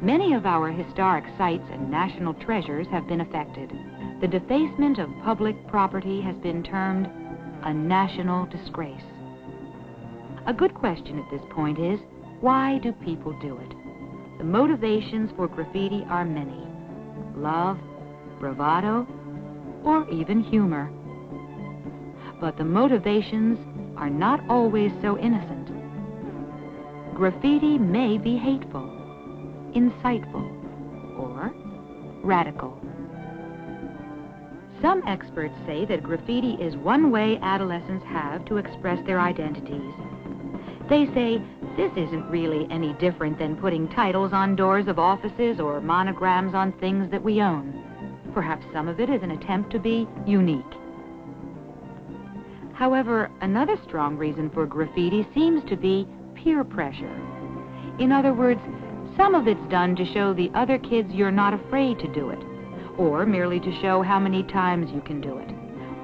Many of our historic sites and national treasures have been affected. The defacement of public property has been termed a national disgrace. A good question at this point is, why do people do it? The motivations for graffiti are many: love, bravado, or even humor. But the motivations are not always so innocent. Graffiti may be hateful, insightful, or radical. Some experts say that graffiti is one way adolescents have to express their identities. They say this isn't really any different than putting titles on doors of offices or monograms on things that we own. Perhaps some of it is an attempt to be unique. However, another strong reason for graffiti seems to be peer pressure. In other words, some of it's done to show the other kids you're not afraid to do it, or merely to show how many times you can do it,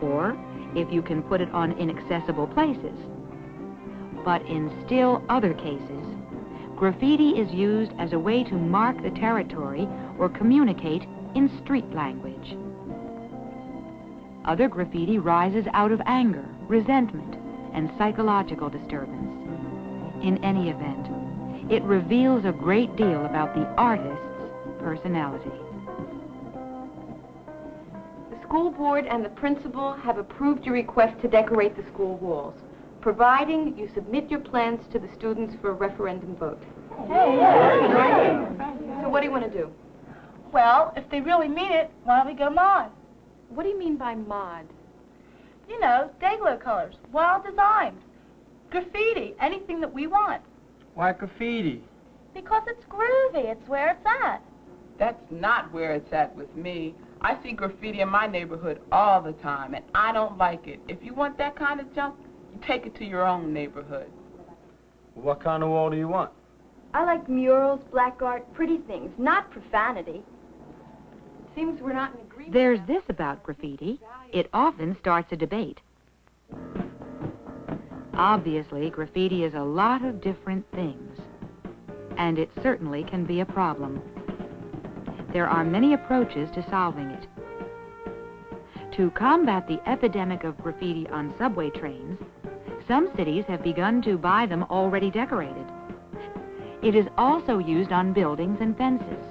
or if you can put it on inaccessible places. But in still other cases, graffiti is used as a way to mark the territory or communicate in street language. Other graffiti rises out of anger, resentment, and psychological disturbance. In any event, it reveals a great deal about the artist's personality. The school board and the principal have approved your request to decorate the school walls, providing you submit your plans to the students for a referendum vote. So what do you want to do? Well, if they really mean it, why don't we go mod? What do you mean by mod? You know, Dayglow colors, wild designs, graffiti, anything that we want. Why graffiti? Because it's groovy, it's where it's at. That's not where it's at with me. I see graffiti in my neighborhood all the time, and I don't like it. If you want that kind of junk, you take it to your own neighborhood. What kind of wall do you want? I like murals, black art, pretty things, not profanity. It seems we're not in agreement. There's this about graffiti: it often starts a debate. Obviously, graffiti is a lot of different things, and it certainly can be a problem. There are many approaches to solving it. To combat the epidemic of graffiti on subway trains, some cities have begun to buy them already decorated. It is also used on buildings and fences.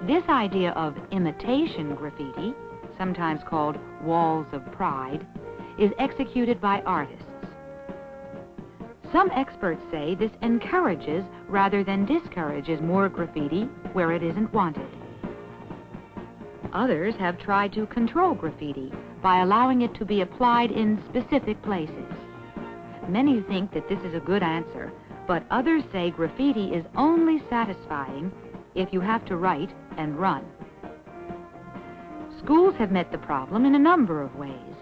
This idea of imitation graffiti, sometimes called walls of pride, is executed by artists. Some experts say this encourages rather than discourages more graffiti where it isn't wanted. Others have tried to control graffiti by allowing it to be applied in specific places. Many think that this is a good answer, but others say graffiti is only satisfying if you have to write and run. Schools have met the problem in a number of ways,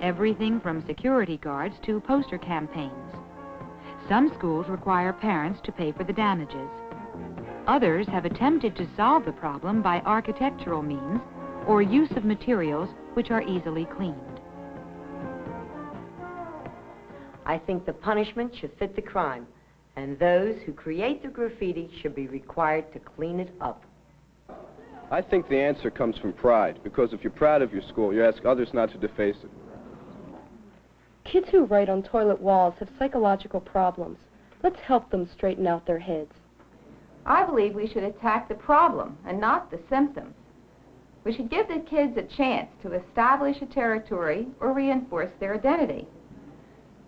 everything from security guards to poster campaigns. Some schools require parents to pay for the damages. Others have attempted to solve the problem by architectural means or use of materials which are easily cleaned. I think the punishment should fit the crime, and those who create the graffiti should be required to clean it up. I think the answer comes from pride, because if you're proud of your school, you ask others not to deface it. Kids who write on toilet walls have psychological problems. Let's help them straighten out their heads. I believe we should attack the problem and not the symptoms. We should give the kids a chance to establish a territory or reinforce their identity.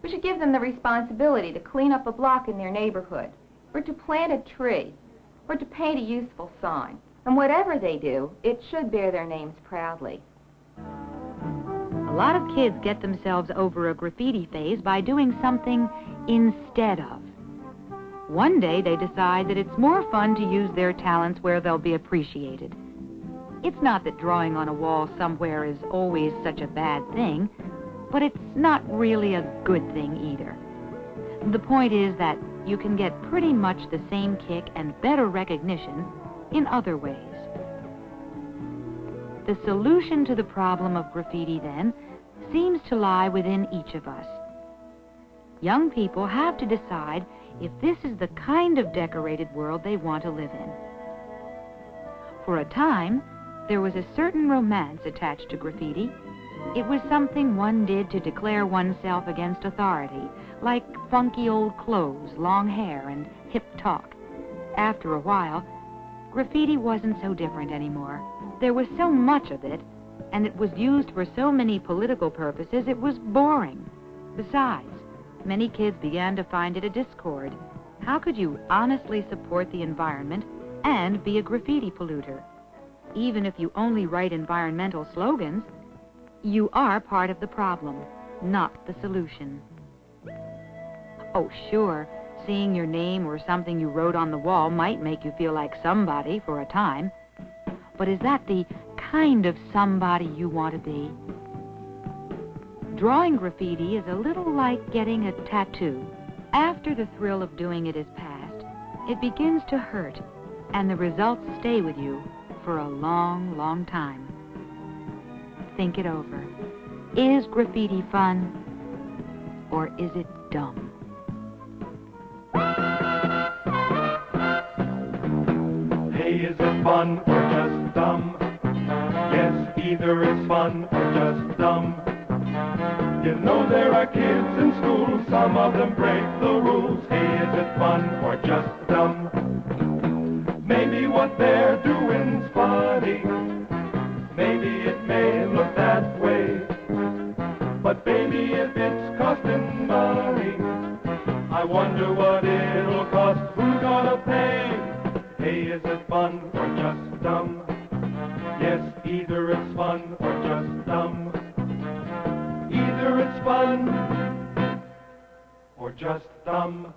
We should give them the responsibility to clean up a block in their neighborhood, or to plant a tree, or to paint a useful sign. And whatever they do, it should bear their names proudly. A lot of kids get themselves over a graffiti phase by doing something instead of. One day they decide that it's more fun to use their talents where they'll be appreciated. It's not that drawing on a wall somewhere is always such a bad thing, but it's not really a good thing either. The point is that you can get pretty much the same kick and better recognition in other ways. The solution to the problem of graffiti, then, seems to lie within each of us. Young people have to decide if this is the kind of decorated world they want to live in. For a time, there was a certain romance attached to graffiti. It was something one did to declare oneself against authority, like funky old clothes, long hair, and hip talk. After a while, graffiti wasn't so different anymore. There was so much of it, and it was used for so many political purposes, it was boring. Besides, many kids began to find it a discord. How could you honestly support the environment and be a graffiti polluter? Even if you only write environmental slogans, you are part of the problem, not the solution. Oh, sure, seeing your name or something you wrote on the wall might make you feel like somebody for a time. But is that the kind of somebody you want to be? Drawing graffiti is a little like getting a tattoo. After the thrill of doing it is past, it begins to hurt, and the results stay with you for a long, long time. Think it over. Is graffiti fun, or is it dumb? Hey, is it fun or just dumb? Yes, either it's fun or just dumb. You know there are kids in school, some of them break the rules. Hey, is it fun or just dumb? Maybe what they're doing's funny. Maybe it may look that way. But baby, if it's costing money, I wonder what it'll cost. Who's gonna pay? Hey, is it fun or just dumb? Yes, either it's fun or just dumb. Either it's fun or just dumb.